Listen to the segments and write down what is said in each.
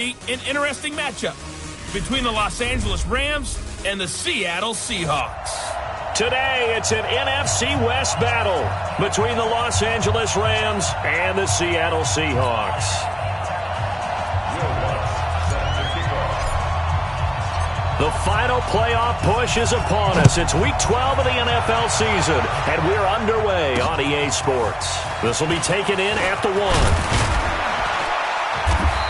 An interesting matchup between the Los Angeles Rams and the Seattle Seahawks. Today, it's an NFC West battle between the Los Angeles Rams and the Seattle Seahawks. The final playoff push is upon us. It's Week 12 of the NFL season, and we're underway on EA Sports. This will be taken in at the 1.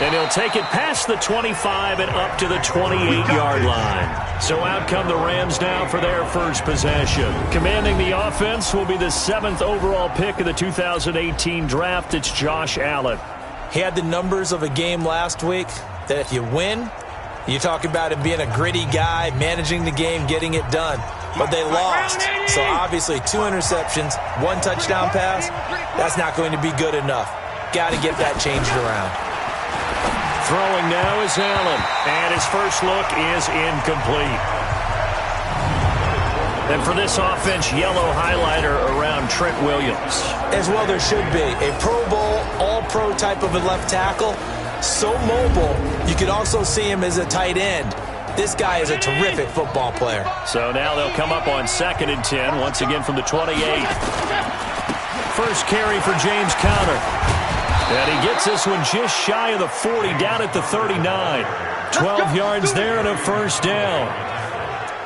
And he'll take it past the 25 and up to the 28-yard line. So out come the Rams now for their first possession. Commanding the offense will be the 7th overall pick of the 2018 draft. It's Josh Allen. He had the numbers of a game last week that if you win, you talk about him being a gritty guy, managing the game, getting it done. But they lost. So obviously 2 interceptions, 1 touchdown pass, that's not going to be good enough. Got to get that changed around. Throwing now is Allen, and his first look is incomplete. And for this offense, yellow highlighter around Trent Williams. As well there should be. A Pro Bowl, all-pro type of a left tackle. So mobile, you could also see him as a tight end. This guy is a terrific football player. So now they'll come up on 2nd and 10, once again from the 28. First carry for James Conner. And he gets this one just shy of the 40, down at the 39. 12 yards there and a first down.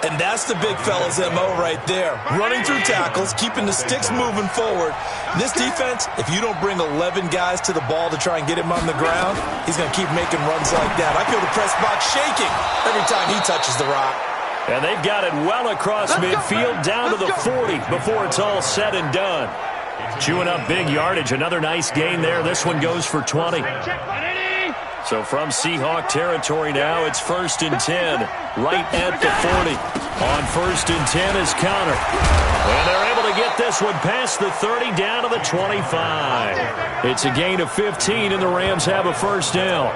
And that's the big fella's MO right there. Running through tackles, keeping the sticks moving forward. This defense, if you don't bring 11 guys to the ball to try and get him on the ground, he's going to keep making runs like that. I feel the press box shaking every time he touches the rock. And they've got it well across midfield, down to the 40 before it's all said and done. Chewing up big yardage. Another nice gain there. This one goes for 20. So from Seahawk territory now, it's 1st and 10, right at the 40. On 1st and 10 is Conner. And they're able to get this one past the 30, down to the 25. It's a gain of 15, and the Rams have a first down.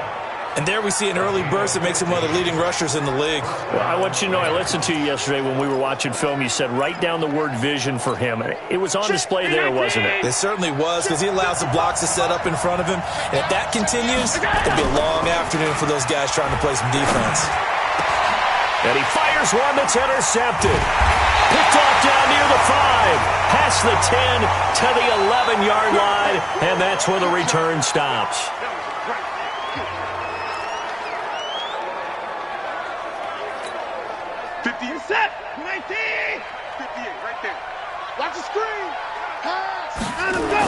And there we see an early burst that makes him one of the leading rushers in the league. Well, I want you to know, I listened to you yesterday when we were watching film. You said write down the word vision for him. It was on display there, wasn't it? It certainly was, because he allows the blocks to set up in front of him. And if that continues, it'll be a long afternoon for those guys trying to play some defense. And he fires one that's intercepted. Picked off down near the 5. Past the 10 to the 11-yard line. And that's where the return stops. Set. 19. 58 right there. Watch the screen. Pass. And go.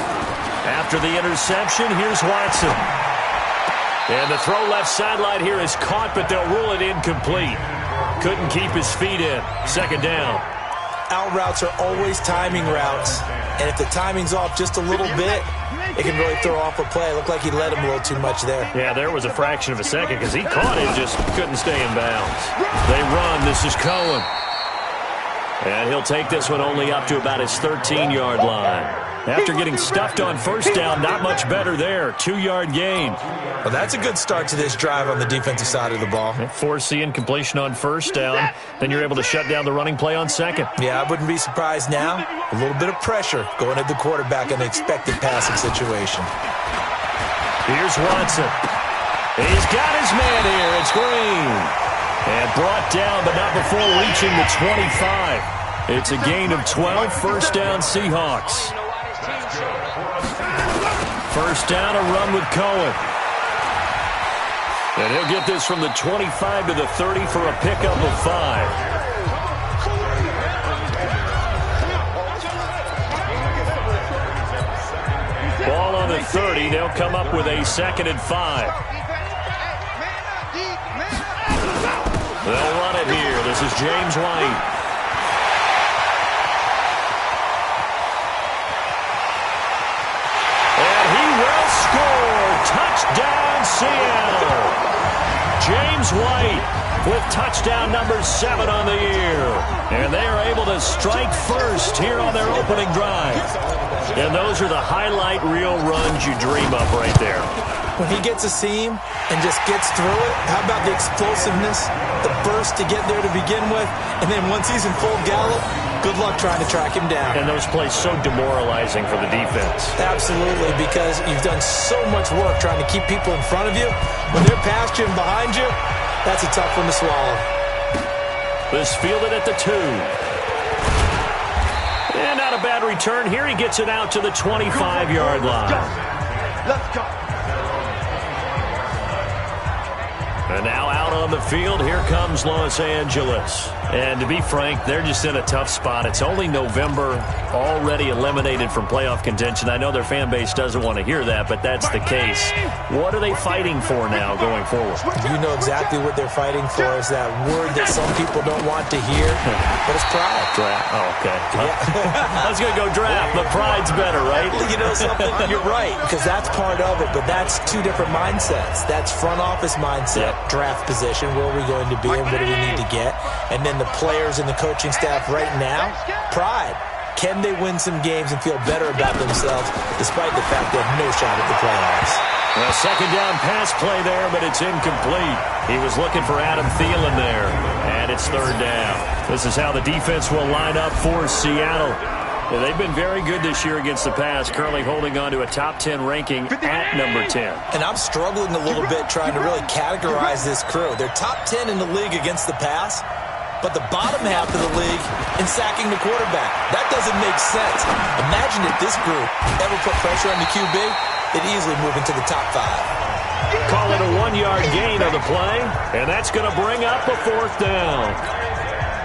After the interception, here's Watson. And the throw left sideline here is caught, but they'll rule it incomplete. Couldn't keep his feet in. 2nd down. Out routes are always timing routes. And if the timing's off just a little bit, it can really throw off a play. It looked like he led him a little too much there. Yeah, there was a fraction of a second because he caught it, just couldn't stay in bounds. They run. This is Cohen. And he'll take this one only up to about his 13-yard line. After getting stuffed on first down, not much better there. 2-yard gain. Well, that's a good start to this drive on the defensive side of the ball. Force the incompletion on first down. Then you're able to shut down the running play on 2nd. Yeah, I wouldn't be surprised now. A little bit of pressure going at the quarterback in an expected passing situation. Here's Watson. He's got his man here. It's Green. And brought down, but not before reaching the 25. It's a gain of 12. First down, Seahawks. First down, a run with Cohen. And he'll get this from the 25 to the 30 for a pickup of 5. Ball on the 30. They'll come up with a 2nd and 5. They'll run it here. This is James White. And he will score. Touchdown, Seattle. James White with touchdown number 7 on the year. And they are able to strike first here on their opening drive. And those are the highlight reel runs you dream of right there. When he gets a seam and just gets through it, how about the explosiveness, the burst to get there to begin with, and then once he's in full gallop, good luck trying to track him down. And those plays so demoralizing for the defense. Absolutely, because you've done so much work trying to keep people in front of you. When they're past you and behind you, that's a tough one to swallow. This fielded at the 2. And not a bad return here. He gets it out to the 25-yard line. Let's go. And now out on the field, here comes Los Angeles. And to be frank, they're just in a tough spot. It's only November, already eliminated from playoff contention. I know their fan base doesn't want to hear that, but that's the case. What are they fighting for now going forward? You know exactly what they're fighting for. Is that word that some people don't want to hear, but it's pride. Draft. Oh, okay. Yeah. I was going to go draft, but pride's better, right? You know something? You're right, because that's part of it, but that's two different mindsets. That's front office mindset, draft position, where are we going to be and what do we need to get? And then the players and the coaching staff right now, pride. Can they win some games and feel better about themselves despite the fact they have no shot at the playoffs? A second down pass play there, but it's incomplete. He was looking for Adam Thielen there, and it's third down. This is how the defense will line up for Seattle. Well, they've been very good this year against the pass, currently holding on to a top 10 ranking at number 10. And I'm struggling a little bit trying to really categorize this crew. They're top 10 in the league against the pass, but the bottom half of the league in sacking the quarterback. That doesn't make sense. Imagine if this group ever put pressure on the QB, they'd easily move into the top 5. Call it a 1-yard gain on the play, and that's going to bring up a fourth down.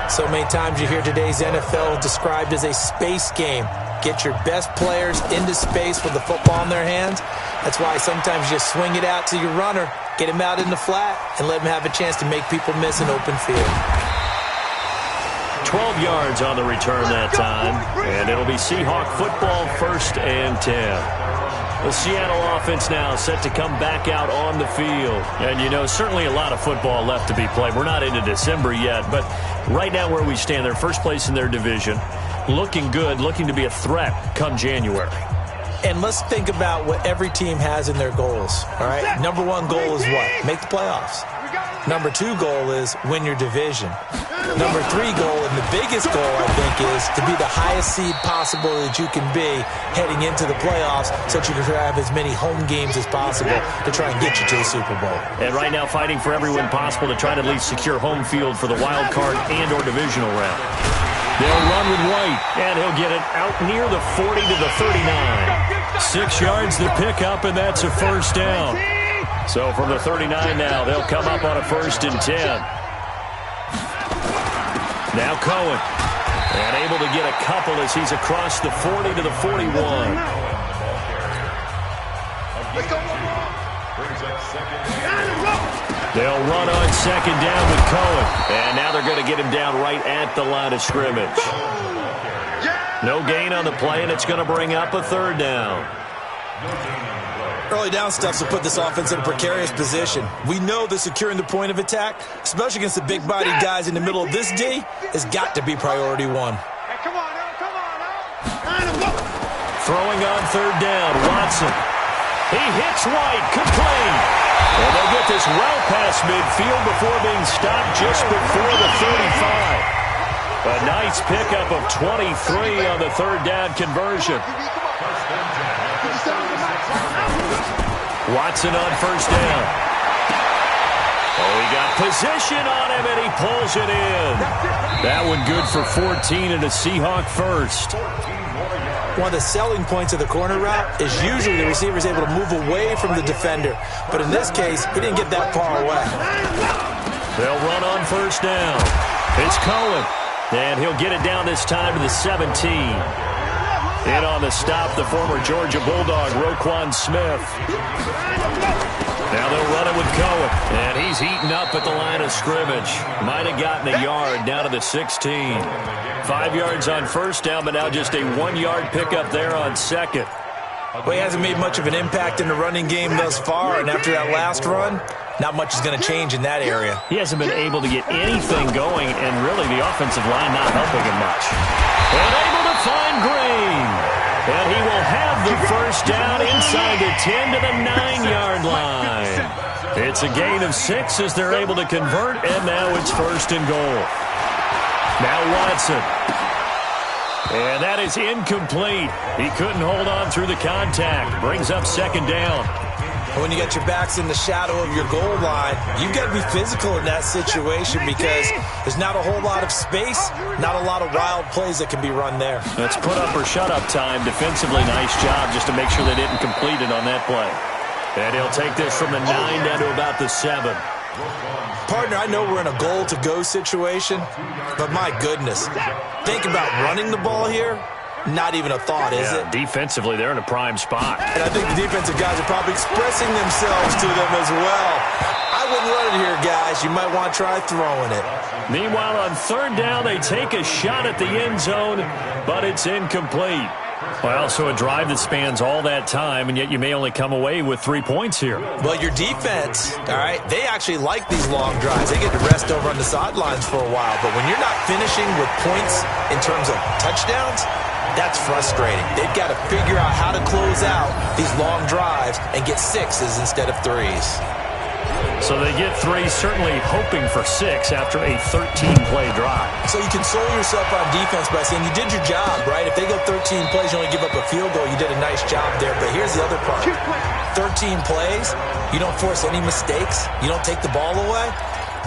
So many times you hear today's NFL described as a space game. Get your best players into space with the football in their hands. That's why sometimes you swing it out to your runner, get him out in the flat, and let him have a chance to make people miss an open field. 12 yards on the return that time, and it'll be Seahawk football, 1st and 10. The Seattle offense now set to come back out on the field. And, you know, certainly a lot of football left to be played. We're not into December yet, but right now where we stand, they're first place in their division, looking good, looking to be a threat come January. And let's think about what every team has in their goals, all right? Number 1 goal is what? Make the playoffs. Number 2 goal is win your division. Number 3 goal, and the biggest goal, I think, is to be the highest seed possible that you can be heading into the playoffs so that you can have as many home games as possible to try and get you to the Super Bowl. And right now fighting for every win possible to try to at least secure home field for the wild card and or divisional round. They'll run with White, and he'll get it out near the 40 to the 39. 6 yards to pick up, and that's a first down. So from the 39 now, they'll come up on a 1st and 10. Now Cohen, and able to get a couple as he's across the 40 to the 41. They'll run on 2nd down with Cohen, and now they're going to get him down right at the line of scrimmage. No gain on the play, and it's going to bring up a 3rd down. Early down stuff will put this offense in a precarious position. We know that securing the point of attack, especially against the big-bodied guys in the middle of this D, has got to be priority 1. Hey, come on now. Throwing on 3rd down, Watson. He hits White, complete. And they'll get this well past midfield before being stopped just before the 35. A nice pickup of 23 on the 3rd down conversion. Watson on 1st down. Oh, he got position on him, and he pulls it in. That one good for 14 and a Seahawk first. One of the selling points of the corner route is usually the receiver is able to move away from the defender. But in this case, he didn't get that far away. They'll run on 1st down. It's Cohen, and he'll get it down this time to the 17. In on the stop, the former Georgia Bulldog, Roquan Smith. Now they'll run it with Cohen, and he's eaten up at the line of scrimmage. Might have gotten a yard down to the 16. 5 yards on 1st down, but now just a 1-yard pickup there on 2nd. Well, he hasn't made much of an impact in the running game thus far, and after that last run, not much is going to change in that area. He hasn't been able to get anything going, and really the offensive line not helping him much. And able to find Green. And he will have the 1st down inside the 10 to the 9-yard line. It's a gain of 6 as they're able to convert, and now it's 1st and goal. Now Watson. And that is incomplete. He couldn't hold on through the contact. Brings up second down. When you got your backs in the shadow of your goal line, you've got to be physical in that situation because there's not a whole lot of space, not a lot of wild plays that can be run there. That's put up or shut up time. Defensively, nice job just to make sure they didn't complete it on that play. And he'll take this from the 9 down to about the 7. Partner, I know we're in a goal-to-go situation, but my goodness, think about running the ball here. Not even a thought, is it? Defensively, they're in a prime spot. And I think the defensive guys are probably expressing themselves to them as well. I wouldn't run it here, guys. You might want to try throwing it. Meanwhile, on third down, they take a shot at the end zone, but it's incomplete. Well, so a drive that spans all that time, and yet you may only come away with 3 points here. Well, your defense, all right, they actually like these long drives. They get to rest over on the sidelines for a while. But when you're not finishing with points in terms of touchdowns, that's frustrating. They've got to figure out how to close out these long drives and get 6s instead of 3s. So they get 3, certainly hoping for 6 after a 13-play drive. So you console yourself on defense by saying you did your job, right? If they go 13 plays, you only give up a field goal, you did a nice job there. But here's the other part. 13 plays, you don't force any mistakes, you don't take the ball away.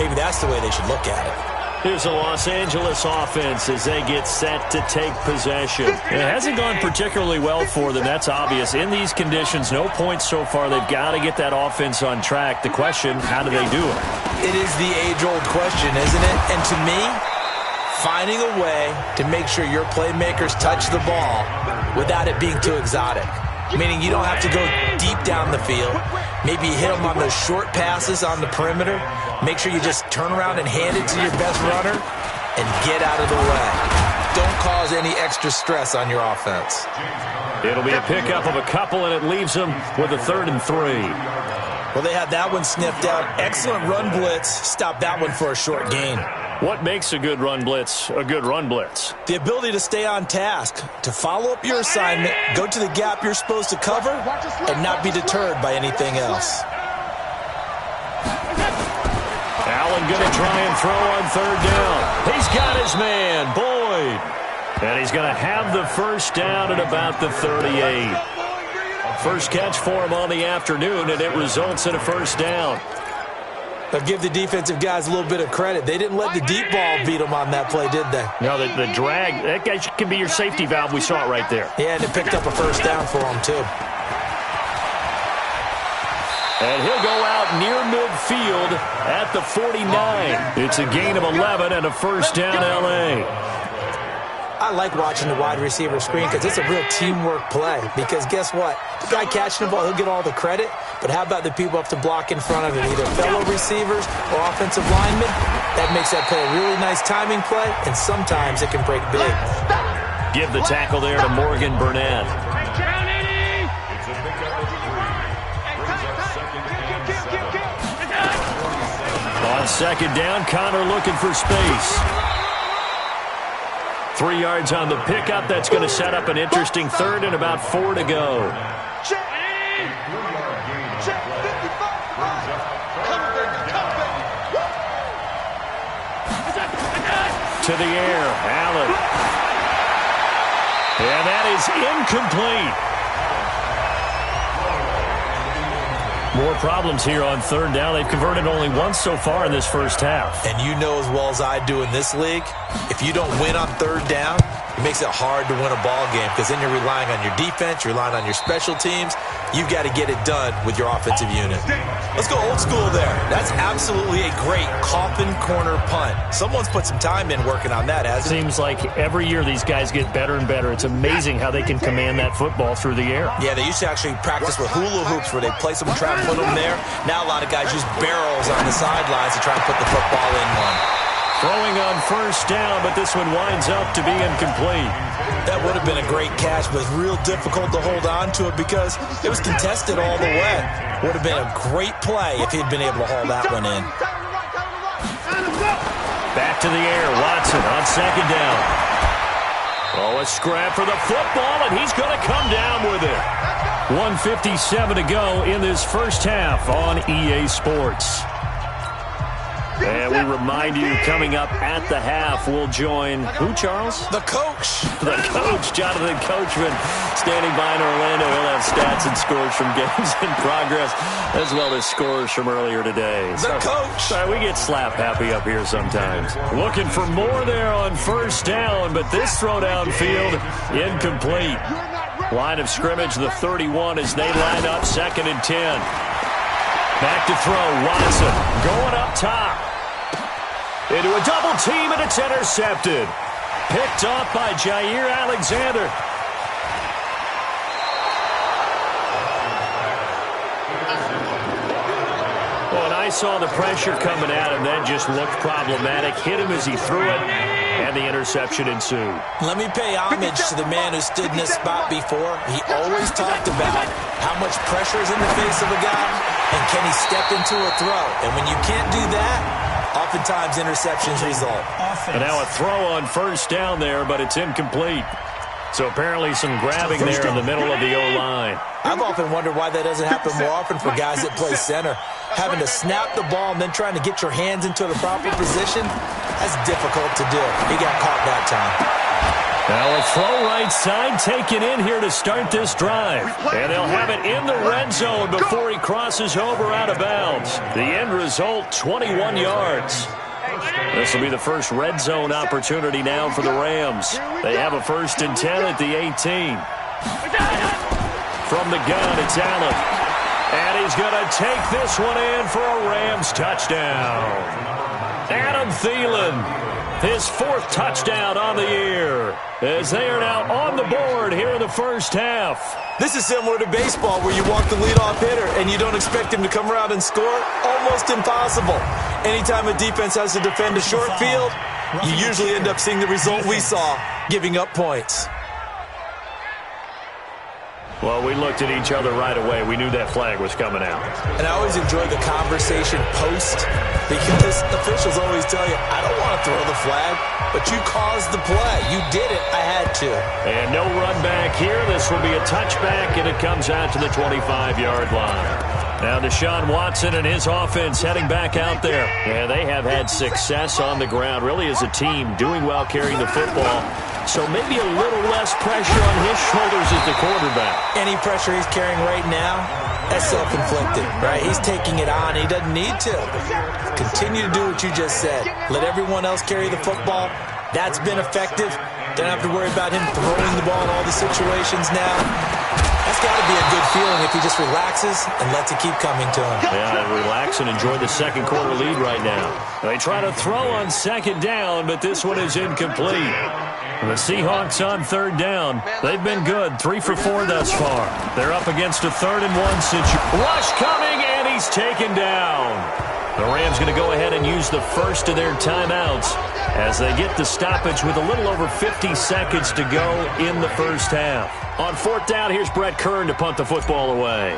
Maybe that's the way they should look at it. Here's a Los Angeles offense as they get set to take possession. It hasn't gone particularly well for them. That's obvious. In these conditions, no points so far. They've got to get that offense on track. The question, how do they do it? It is the age-old question, isn't it? And to me, finding a way to make sure your playmakers touch the ball without it being too exotic. Meaning you don't have to go deep down the field. Maybe hit them on those short passes on the perimeter. Make sure you just turn around and hand it to your best runner and get out of the way. Don't cause any extra stress on your offense. It'll be a pickup of a couple, and it leaves them with a 3rd and 3. Well, they had that one sniffed out. Excellent run blitz. Stop that one for a short gain. What makes a good run blitz a good run blitz? The ability to stay on task, to follow up your assignment, go to the gap you're supposed to cover, and not be deterred by anything else. Allen going to try and throw on 3rd down. He's got his man, Boyd. And he's going to have the first down at about the 38. First catch for him on the afternoon, and it results in a first down. But give the defensive guys a little bit of credit. They didn't let the deep ball beat them on that play, did they? No, the drag, that guy can be your safety valve. We saw it right there. Yeah, and it picked up a first down for them, too. And he'll go out near midfield at the 49. It's a gain of 11 and a first down, L.A. I like watching the wide receiver screen because it's a real teamwork play. Because guess what? The guy catching the ball, he'll get all the credit. But how about the people up to block in front of him, either fellow receivers or offensive linemen? That makes that play a really nice timing play, and sometimes it can break big. Give the tackle there to Morgan Burnett. On second down, Connor looking for space. 3 yards on the pickup. That's going to set up an interesting 3rd and about 4 to go. To the air, Allen. And that is incomplete. More problems here on 3rd down. They've converted only once so far in this first half. And you know as well as I do in this league, if you don't win on 3rd down, it makes it hard to win a ball game because then you're relying on your defense, you're relying on your special teams. You've got to get it done with your offensive unit. Let's go old school there. That's absolutely a great coffin corner punt. Someone's put some time in working on that, hasn't it? Seems like every year these guys get better and better. It's amazing how they can command that football through the air. Yeah, they used to actually practice with hula hoops where they place them and try and put them there. Now a lot of guys use barrels on the sidelines to try and put the football in one. Throwing on first down, but this one winds up to be incomplete. That would have been a great catch, but it's real difficult to hold on to it because it was contested all the way. Would have been a great play if he'd been able to haul that one in. Back to the air, Watson on second down. Oh, a scrap for the football, and he's going to come down with it. 1:57 to go in this first half on EA Sports. And we remind you, coming up at the half, we'll join who, Charles? The coach. The coach, Jonathan Coachman, standing by in Orlando. He'll have stats and scores from games in progress, as well as scores from earlier today. The coach. Sorry, we get slap happy up here sometimes. Looking for more there on first down, but this throw downfield, incomplete. Line of scrimmage, the 31, as they line up 2nd and 10. Back to throw, Watson going up top. Into a double team, and it's intercepted. Picked off by Jair Alexander. Well, and I saw the pressure coming at him. That just looked problematic. Hit him as he threw it, and the interception ensued. Let me pay homage to the man who stood in this spot before. He always talked about how much pressure is in the face of a guy, and can he step into a throw. And when you can't do that, oftentimes interceptions result. And now a throw on first down there, but it's incomplete. So apparently some grabbing there in the middle of the O-line. I've often wondered why that doesn't happen more often for guys that play center. Having to snap the ball and then trying to get your hands into the proper position, that's difficult to do. He got caught that time. Now a throw right side taken in here to start this drive. And they'll have it in the red zone before he crosses over out of bounds. The end result, 21 yards. This will be the first red zone opportunity now for the Rams. They have a 1st and 10 at the 18. From the gun, it's Allen. And he's going to take this one in for a Rams touchdown. Adam Thielen. His 4th touchdown on the year, as they are now on the board here in the first half. This is similar to baseball, where you walk the leadoff hitter and you don't expect him to come around and score. Almost impossible. Anytime a defense has to defend a short field, you usually end up seeing the result we saw, giving up points. Well, we looked at each other right away. We knew that flag was coming out. And I always enjoy the conversation post, because officials always tell you, I don't want to throw the flag, but you caused the play. You did it. I had to. And no run back here. This will be a touchback, and it comes out to the 25-yard line. Now Deshaun Watson and his offense heading back out there. Yeah, they have had success on the ground, really as a team, doing well carrying the football. So maybe a little less pressure on his shoulders as the quarterback. Any pressure he's carrying right now, that's self-inflicted, right? He's taking it on. He doesn't need to. Continue to do what you just said. Let everyone else carry the football. That's been effective. Don't have to worry about him throwing the ball in all the situations now. That's got to be a good feeling if he just relaxes and lets it keep coming to him. Yeah, relax and enjoy the second quarter lead right now. They try to throw on 2nd down, but this one is incomplete. The Seahawks on 3rd down. They've been good, 3 for 4 thus far. They're up against a 3rd and 1 situation. Rush coming, and he's taken down. The Rams going to go ahead and use the first of their timeouts as they get the stoppage with a little over 50 seconds to go in the first half. On 4th down, here's Brett Kern to punt the football away.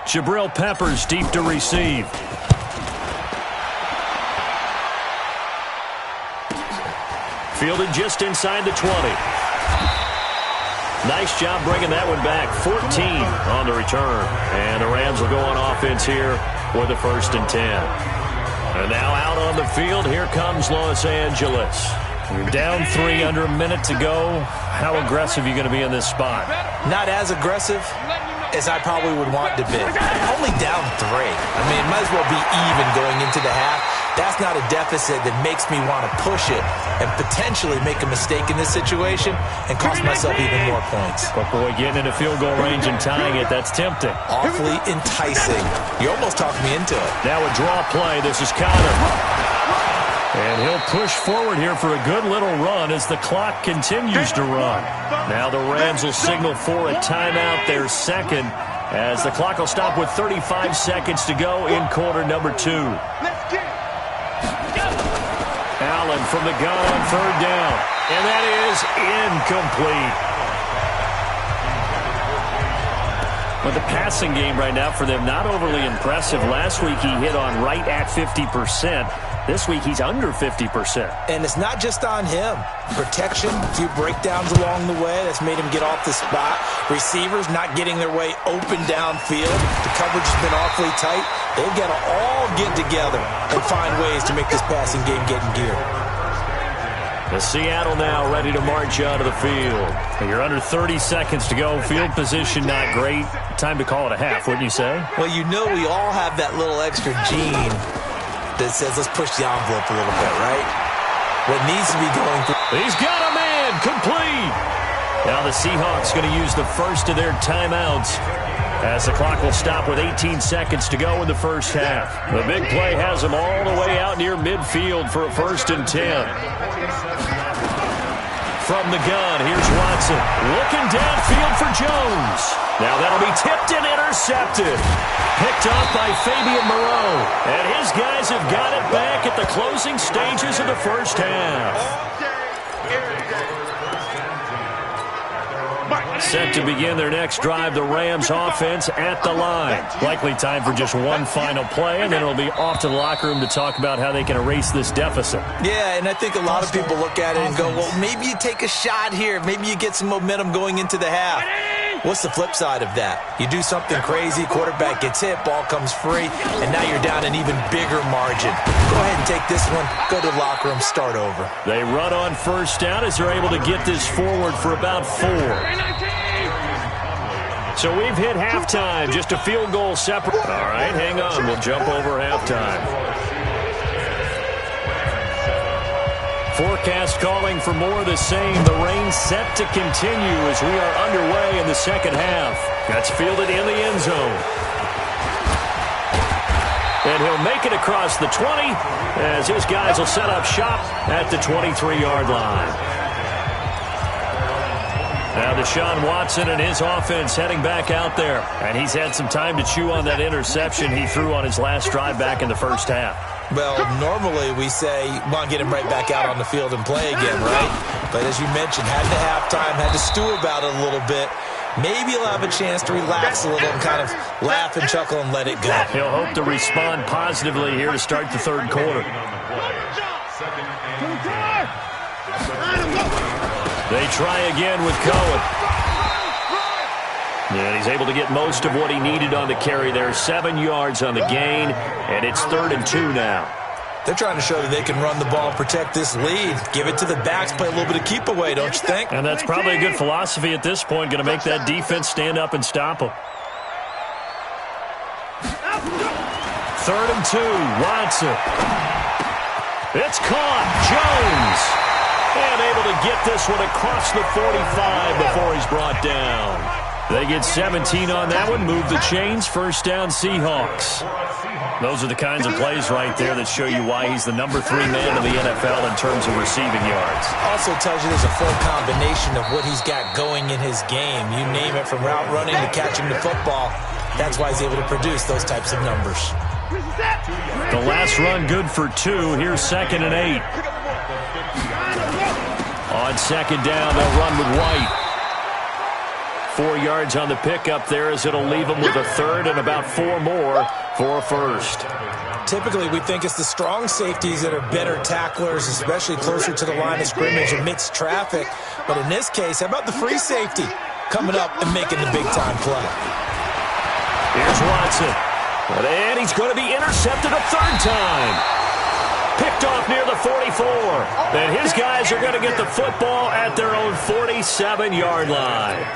Jabril Peppers deep to receive. Fielded just inside the 20. Nice job bringing that one back. 14 on the return. And the Rams will go on offense here with the 1st and 10. And now out on the field, here comes Los Angeles. You're down 3, under a minute to go. How aggressive are you going to be in this spot? Not as aggressive as I probably would want to be. Only down 3. I mean, it might as well be even going into the half. That's not a deficit that makes me want to push it and potentially make a mistake in this situation and cost myself even more points. But boy, getting into field goal range and tying it, that's tempting. Awfully enticing. You almost talked me into it. Now a draw play. This is Connor. And he'll push forward here for a good little run as the clock continues to run. Now the Rams will signal for a timeout, their 2nd, as the clock will stop with 35 seconds to go in quarter number 2. Allen from the gun on 3rd down. And that is incomplete. But the passing game right now for them, not overly impressive. Last week he hit on right at 50%. This week he's under 50%. And it's not just on him. Protection, a few breakdowns along the way. That's made him get off the spot. Receivers not getting their way open downfield. The coverage has been awfully tight. They've got to all get together and find ways to make this passing game get in gear. The Seattle now ready to march out of the field. You're under 30 seconds to go. Field position not great. Time to call it a half, wouldn't you say? Well, you know we all have that little extra gene that says let's push the envelope a little bit, right? What needs to be going through. He's got a man. Complete. Now the Seahawks going to use the first of their timeouts as the clock will stop with 18 seconds to go in the first half. The big play has them all the way out near midfield for a 1st and 10. From the gun, here's Watson. Looking downfield for Jones. Now that'll be tipped and intercepted. Picked off by Fabian Moreau. And his guys have got it back at the closing stages of the first half. Set to begin their next drive, the Rams offense at the line. Likely time for just one final play, and then it'll be off to the locker room to talk about how they can erase this deficit. Yeah, and I think a lot of people look at it and go, well, maybe you take a shot here. Maybe you get some momentum going into the half. What's the flip side of that? You do something crazy, quarterback gets hit, ball comes free, and now you're down an even bigger margin. Go ahead and take this one, go to the locker room, start over. They run on first down as they're able to get this forward for about 4. So we've hit halftime, just a field goal separate. All right, hang on, we'll jump over halftime. Forecast calling for more of the same. The rain set to continue as we are underway in the second half. That's fielded in the end zone. And he'll make it across the 20 as his guys will set up shop at the 23-yard line. Now Deshaun Watson and his offense heading back out there. And he's had some time to chew on that interception he threw on his last drive back in the first half. Well, normally we say, well, get him right back out on the field and play again, right? But as you mentioned, had to halftime, had to stew about it a little bit. Maybe he'll have a chance to relax a little and kind of laugh and chuckle and let it go. He'll hope to respond positively here to start the third quarter. They try again with Cohen. And he's able to get most of what he needed on the carry there. 7 yards on the gain, and it's 3rd and 2 now. They're trying to show that they can run the ball and protect this lead. Give it to the backs, play a little bit of keep away, don't you think? And that's probably a good philosophy at this point. Going to make that defense stand up and stop them. 3rd and 2, Watson. It's caught. Jones. And able to get this one across the 45 before he's brought down. They get 17 on that one, move the chains, first down Seahawks. Those are the kinds of plays right there that show you why he's the number 3 man in the NFL in terms of receiving yards. Also tells you there's a full combination of what he's got going in his game. You name it, from route running to catching the football. That's why he's able to produce those types of numbers. The last run good for 2. Here's 2nd and 8. On 2nd down, they'll run with White. 4 yards on the pickup there as it'll leave them with a 3rd and about 4 more for a 1st. Typically, we think it's the strong safeties that are better tacklers, especially closer to the line of scrimmage amidst traffic. But in this case, how about the free safety coming up and making the big-time play? Here's Watson. And he's going to be intercepted a 3rd time. Picked off near the 44. And his guys are going to get the football at their own 47-yard line.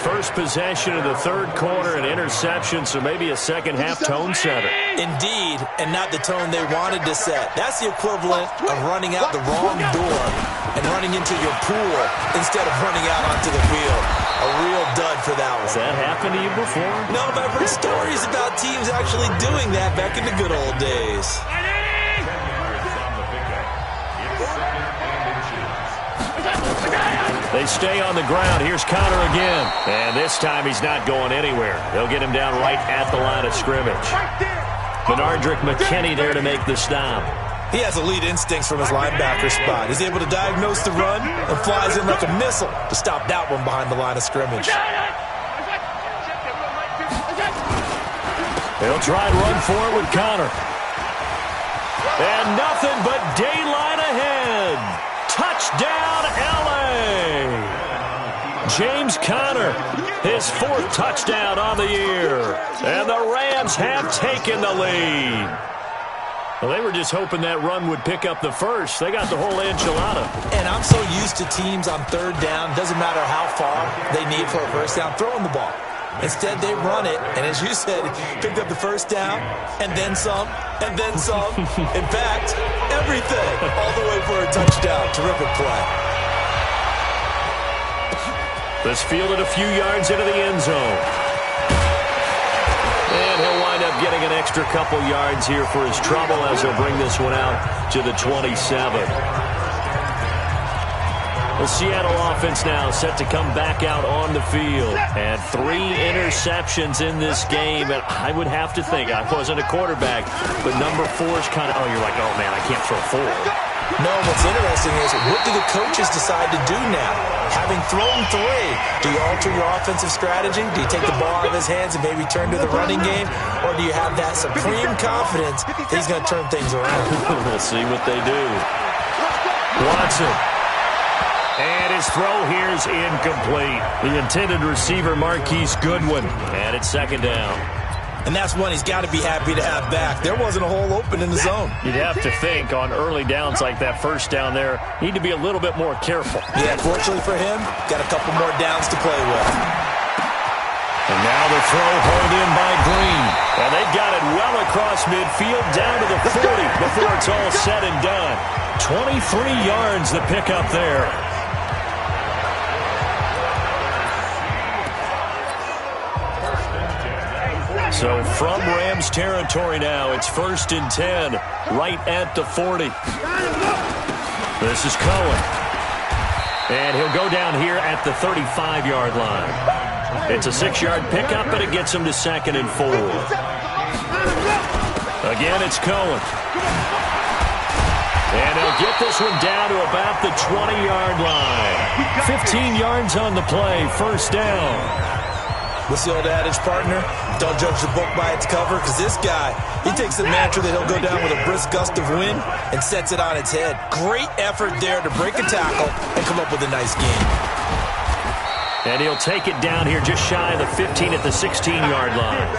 First possession of the 3rd quarter, an interception, so maybe a second-half tone setter. Indeed, and not the tone they wanted to set. That's the equivalent of running out the wrong door and running into your pool instead of running out onto the field. A real dud for that one. Has that happened to you before? No, but I've heard stories about teams actually doing that back in the good old days. They stay on the ground. Here's Connor again. And this time he's not going anywhere. They'll get him down right at the line of scrimmage. Benardrick McKinney there to make the stop. He has elite instincts from his linebacker spot. He's able to diagnose the run and flies in like a missile to stop that one behind the line of scrimmage. He'll try and run for it with Connor. And nothing but daylight ahead. Touchdown, L.A. James Conner, his 4th touchdown on the year. And the Rams have taken the lead. Well, they were just hoping that run would pick up the first. They got the whole enchilada. And I'm so used to teams on 3rd down, doesn't matter how far they need for a first down, throwing the ball. Instead, they run it, and as you said, picked up the first down, and then some, and then some. In fact, everything, all the way for a touchdown. Terrific play. This fielded a few yards into the end zone. And he'll wind up getting an extra couple yards here for his trouble as he'll bring this one out to the 27. The Seattle offense now set to come back out on the field. And 3 interceptions in this game. And I would have to think, I wasn't a quarterback, but number 4 is kind of, you're like, oh, man, I can't throw 4. No, what's interesting is, what do the coaches decide to do now? Having thrown 3, do you alter your offensive strategy? Do you take the ball out of his hands and maybe turn to the running game? Or do you have that supreme confidence that he's going to turn things around? We'll see what they do. Watson. And his throw here is incomplete. The intended receiver, Marquise Goodwin. And it's 2nd down. And that's one he's got to be happy to have back. There wasn't a hole open in the zone. You'd have to think on early downs like that first down there, need to be a little bit more careful. Yeah, fortunately for him, got a couple more downs to play with. And now the throw hauled in by Green. And they've got it well across midfield down to the 40 before it's all said and done. 23 yards the pickup there. So from Rams territory now, it's 1st and 10, right at the 40. This is Cohen. And he'll go down here at the 35-yard line. It's a 6-yard pickup, but it gets him to 2nd and 4. Again, it's Cohen. And he'll get this one down to about the 20-yard line. 15 yards on the play, 1st down. What's the old adage, partner? Don't judge the book by its cover, because this guy, he takes the mantra that he'll go down with a brisk gust of wind and sets it on its head. Great effort there to break a tackle and come up with a nice game. And he'll take it down here just shy of the 15 at the 16-yard line.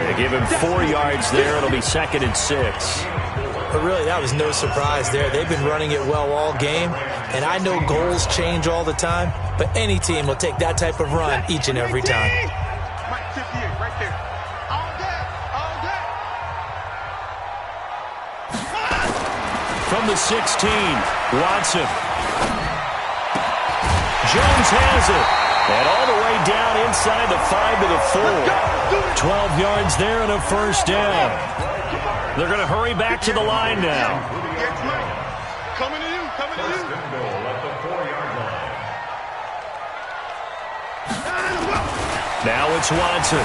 They give him 4 yards there. It'll be 2nd and 6. But really, that was no surprise there. They've been running it well all game, and I know goals change all the time, but any team will take that type of run each and every time. Right there. All day. From the 16, Watson. Jones has it. And all the way down inside the 5 to the 4. 12 yards there and a 1st down. They're going to hurry back to the line now. Coming to you. Now it's Watson.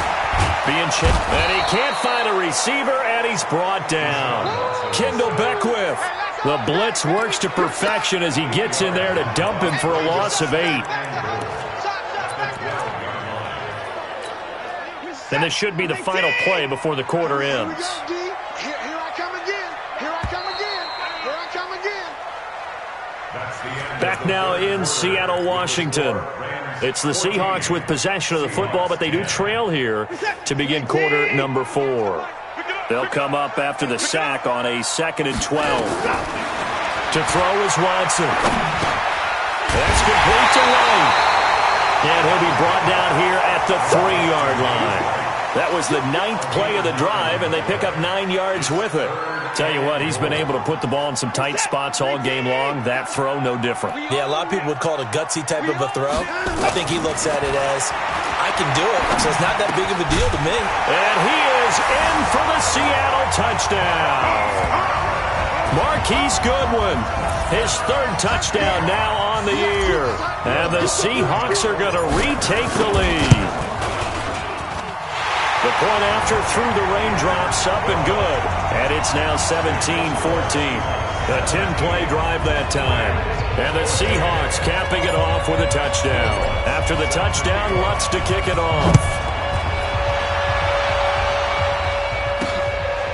Being chipped. And he can't find a receiver, and he's brought down. Kendall Beckwith. The blitz works to perfection as he gets in there to dump him for a loss of 8. And this should be the final play before the quarter ends. Here I come again. Back now in Seattle, Washington. It's the Seahawks with possession of the football, but they do trail here to begin quarter number 4. They'll come up after the sack on a 2nd and 12. To throw is Watson. That's complete to White. And he'll be brought down here at the 3-yard line. That was the 9th play of the drive, and they pick up 9 yards with it. Tell you what, he's been able to put the ball in some tight spots all game long. That throw, no different. Yeah, a lot of people would call it a gutsy type of a throw. I think he looks at it as, I can do it, so it's not that big of a deal to me. And he is in for the Seattle touchdown. Marquise Goodwin, his 3rd touchdown now on the year. And the Seahawks are going to retake the lead. The point after through the raindrops, up and good. And it's now 17-14. A 10-play drive that time. And the Seahawks capping it off with a touchdown. After the touchdown, Lutz to kick it off.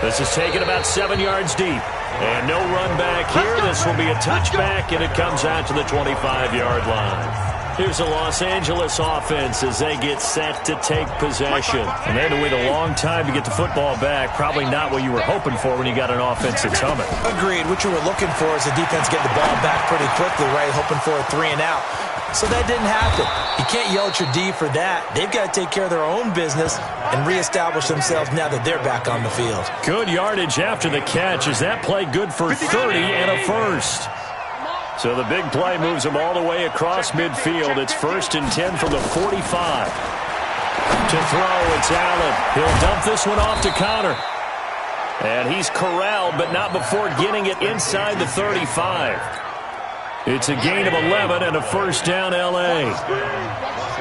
This is taken about 7 yards deep. And no run back here. This will be a touchback, and it comes out to the 25-yard line. Here's the Los Angeles offense as they get set to take possession. And they had to wait a long time to get the football back. Probably not what you were hoping for when you got an offense that's humming. Agreed. What you were looking for is the defense getting the ball back pretty quickly, right? Hoping for a 3-and-out. So that didn't happen. You can't yell at your D for that. They've got to take care of their own business and reestablish themselves now that they're back on the field. Good yardage after the catch. Is that play good for 30 and a first? So the big play moves them all the way across midfield. It's 1st and 10 from the 45. To throw, it's Allen. He'll dump this one off to Connor. And he's corralled, but not before getting it inside the 35. It's a gain of 11 and a first down, L.A.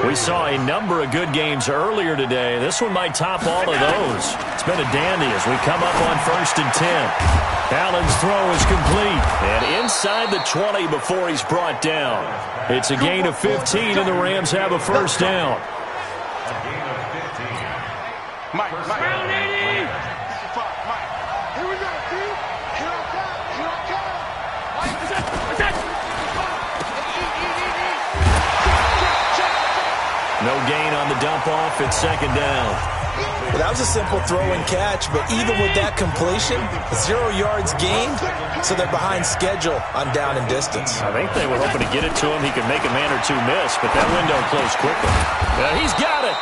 We saw a number of good games earlier today. This one might top all of those. It's been a dandy as we come up on 1st and 10. Allen's throw is complete. And inside the 20 before he's brought down. It's a gain of 15, and the Rams have a first down. Mike. Round 80. Here we go, dude. Here I come. No gain on the dump off. It's 2nd down. Well, that was a simple throw and catch, but even with that completion, 0 yards gained, so they're behind schedule on down and distance. I think they were hoping to get it to him. He could make a man or two miss, but that window closed quickly. He's got it.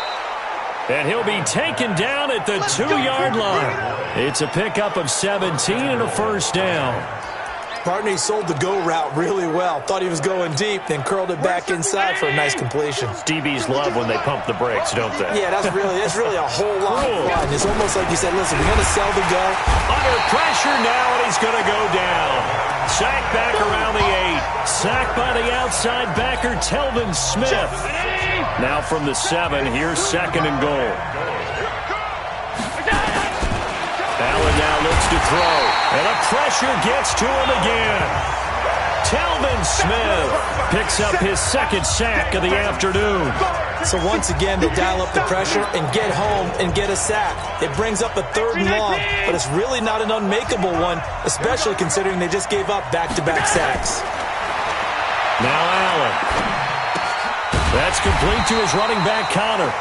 And he'll be taken down at the 2-yard line. It's a pickup of 17 and a first down. Partner, he sold the go route really well. Thought he was going deep, then curled it back inside for a nice completion. DBs love when they pump the brakes, don't they? Yeah, that's really a whole lot of fun. It's almost like you said, listen, we're going to sell the go. Under pressure now, and he's going to go down. Sacked back around the 8. Sacked by the outside backer, Telvin Smith. Now from the 7, here's 2nd and goal. Allen now looks to throw, and the pressure gets to him again. Telvin Smith picks up his 2nd sack of the afternoon. So once again, they dial up the pressure and get home and get a sack. It brings up a 3rd and long, but it's really not an unmakeable one, especially considering they just gave up back-to-back sacks. Now Allen. That's complete to his running back, Connor.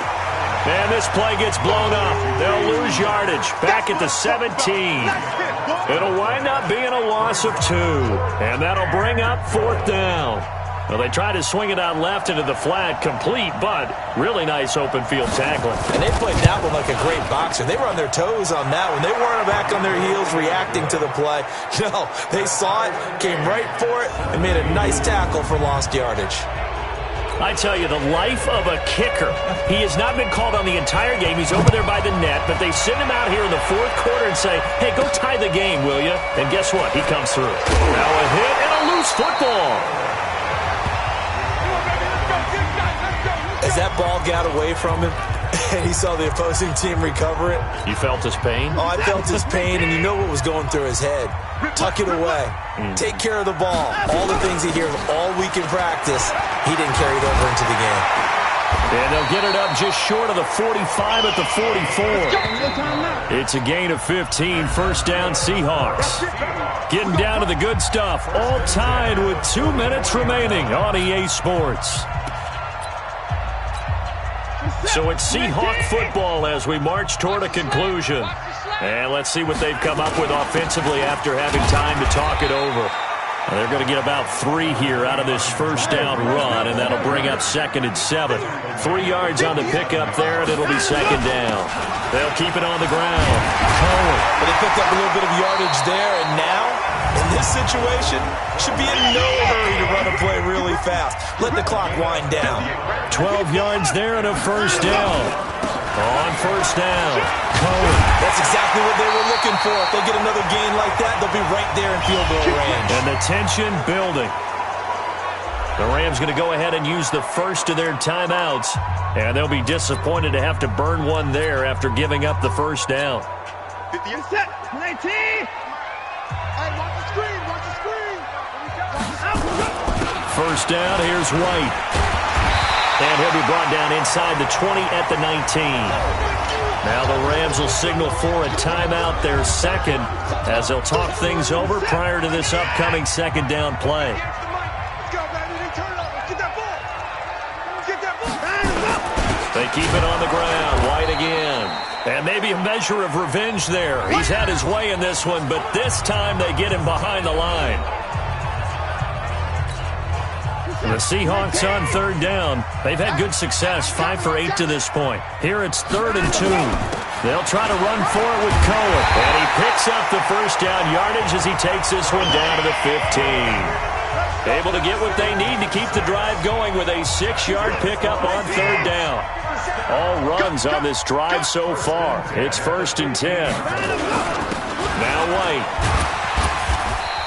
And this play gets blown up. They'll lose yardage back at the 17. It'll wind up being a loss of 2. And that'll bring up 4th down. Well, they tried to swing it out left into the flat, complete, but really nice open field tackling. And they played that one like a great boxer. They were on their toes on that one. They weren't back on their heels reacting to the play. No, they saw it, came right for it, and made a nice tackle for lost yardage. I tell you, the life of a kicker. He has not been called on the entire game. He's over there by the net, but they send him out here in the 4th quarter and say, hey, go tie the game, will you? And guess what? He comes through. Now a hit and a loose football. As that ball got away from him, and he saw the opposing team recover it. You felt his pain? Oh, I felt his pain, and you know what was going through his head. Tuck it away. Take care of the ball. All the things he hears all week in practice, he didn't carry it over into the game. And they'll get it up just short of the 45 at the 44. It's a gain of 15, first down Seahawks. Getting down to the good stuff, all tied with 2 minutes remaining on EA Sports. So it's Seahawk football as we march toward a conclusion. And let's see what they've come up with offensively after having time to talk it over. They're going to get about 3 here out of this first down run, and that'll bring up 2nd and 7. 3 yards on the pickup there, and it'll be 2nd down. They'll keep it on the ground. Cohen. But they picked up a little bit of yardage there, and now, in this situation, should be in no hurry to run a play really fast. Let the clock wind down. 12 yards there and a first down. On first down, Cohen. That's exactly what they were looking for. If they get another gain like that, they'll be right there in field goal range. And the tension building. The Rams going to go ahead and use the first of their timeouts. And they'll be disappointed to have to burn one there after giving up the first down. 50 set, 19. Hey, watch the screen, watch the screen. First down, here's White. And he'll be brought down inside the 20 at the 19. Now the Rams will signal for a timeout, their second, as they'll talk things over prior to this upcoming second down play. They keep it on the ground. White again. And maybe a measure of revenge there. He's had his way in this one, but this time they get him behind the line. The Seahawks on third down. They've had good success, 5 for 8 to this point. Here it's 3rd and 2. They'll try to run for it with Cohen. And he picks up the first down yardage as he takes this one down to the 15. Able to get what they need to keep the drive going with a 6-yard pickup on third down. All runs on this drive so far. It's 1st and 10. Now White.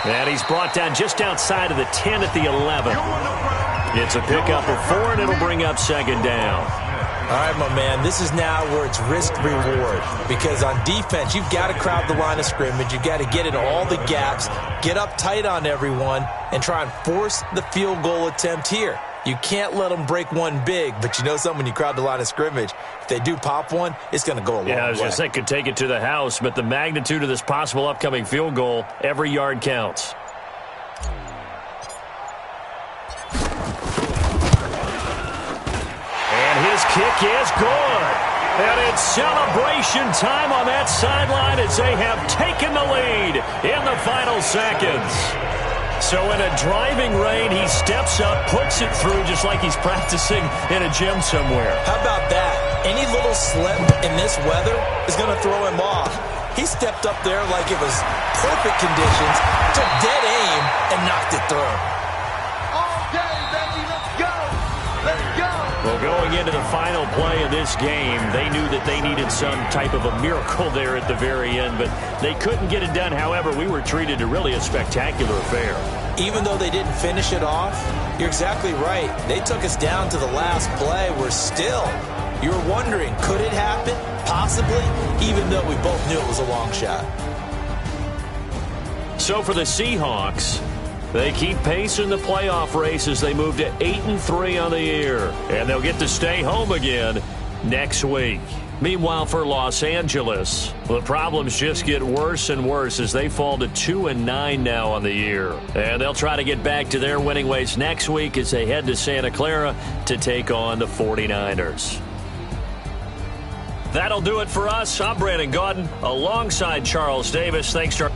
And he's brought down just outside of the 10 at the 11. It's a pickup of 4, and it'll bring up second down. All right, my man, this is now where it's risk-reward. Because on defense, you've got to crowd the line of scrimmage. You've got to get in all the gaps, get up tight on everyone, and try and force the field goal attempt here. You can't let them break one big, but you know something, when you crowd the line of scrimmage, if they do pop one, it's going to go a long way. Yeah, I was going to say, could take it to the house, but the magnitude of this possible upcoming field goal, every yard counts. And his kick is good. And it's celebration time on that sideline as they have taken the lead in the final seconds. So in a driving rain, he steps up, puts it through just like he's practicing in a gym somewhere. How about that? Any little slip in this weather is going to throw him off. He stepped up there like it was perfect conditions, took dead aim, and knocked it through. Okay, baby, let's go. Let's go. Well, going into the final play of this game, they knew that they needed some type of a miracle there at the very end, but they couldn't get it done. However, we were treated to really a spectacular affair. Even though they didn't finish it off, you're exactly right. They took us down to the last play. We're still, you were wondering, could it happen? Possibly, even though we both knew it was a long shot. So for the Seahawks, they keep pace in the playoff race as they move to 8-3 on the year. And they'll get to stay home again next week. Meanwhile, for Los Angeles, the problems just get worse and worse as they fall to 2-9 now on the year. And they'll try to get back to their winning ways next week as they head to Santa Clara to take on the 49ers. That'll do it for us. I'm Brandon Gaudin alongside Charles Davis. Thanks, Charles.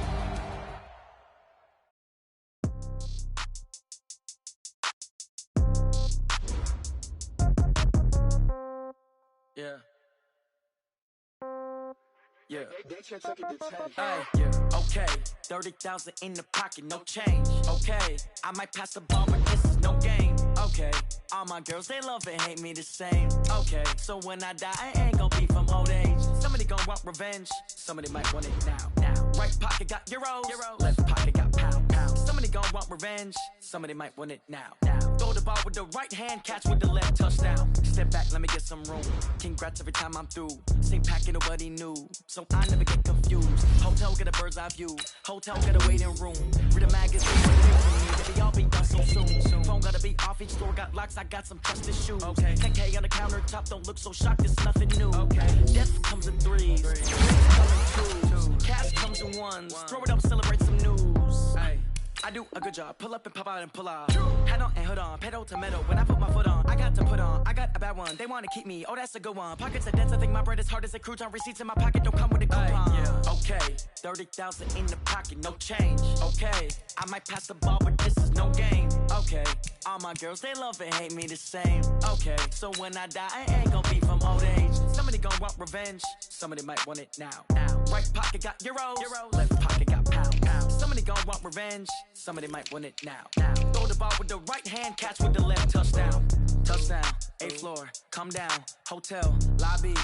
Yeah. Hey, yeah. Okay, 30,000 in the pocket, no change. Okay, I might pass the ball, but this is no game. Okay, all my girls, they love and hate me the same. Okay, so when I die, I ain't gonna be from old age. Somebody gonna want revenge, somebody might want it now. Right pocket got euros, left pocket got pound. Somebody gonna want revenge, somebody might want it now. Throw the ball with the right hand, catch with the left, touchdown. Step back, let me get some room. Congrats every time I'm through. Same packet, nobody knew, so I never get confused. Hotel get a bird's eye view. Hotel get a waiting room. Read a magazine, they all be done so soon. Phone gotta be off, each store got locks, I got some trusted shoes. Okay, 10K on the countertop, don't look so shocked, it's nothing new. Okay, death comes in threes, dreams come in twos, cash comes in ones. Throw it up, celebrate some news. Hey, I do a good job, pull up and pop out and pull off. Head on and hood on, pedal to metal. When I put my foot on, I got to put on. I got a bad one, they wanna keep me, oh that's a good one. Pockets are dense, I think my bread is hard as a crouton. Receipts in my pocket don't come with a coupon. Yeah. Okay, 30,000 in the pocket, no change. Okay, I might pass the ball, but this is no game. Okay, all my girls, they love and hate me the same. Okay, so when I die, I ain't gonna be from old age. Somebody gonna want revenge, somebody might want it now. Right pocket got euros, left pocket got pound. Somebody gonna want revenge, somebody might want it now. Throw the ball with the right hand, catch with the left, touchdown. Touchdown, 8th floor, come down, hotel, lobby.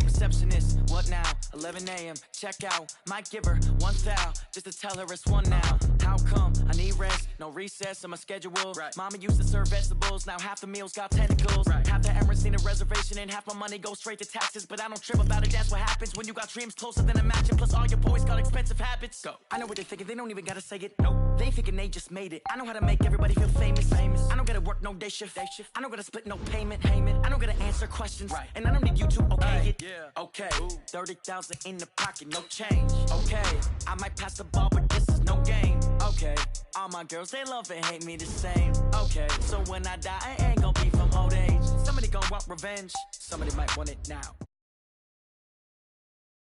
Receptionist, what now? 11 a.m., check out. Might give her one foul, just to tell her it's one now. How come? I need rest, no recess in my schedule. Right. Mama used to serve vegetables, now half the meals got tentacles. Right. Half the Emirates need a reservation and half my money goes straight to taxes. But I don't trip about it, that's what happens when you got dreams closer than a match. And plus all your boys got expensive habits. Go. I know what they're thinking, they don't even gotta say it. Nope. They ain't thinking they just made it. I know how to make everybody feel famous. I don't gotta work no day shift. I don't gotta split no payment. I don't gotta answer questions. Right. And I don't need you to okay it. Yeah. Okay. 30,000 in the pocket, no change. Okay. I might pass the ball, but this is no game. Okay. All my girls, they love and hate me the same. Okay. So when I die, I ain't gonna be from old age. Somebody gon' want revenge. Somebody might want it now.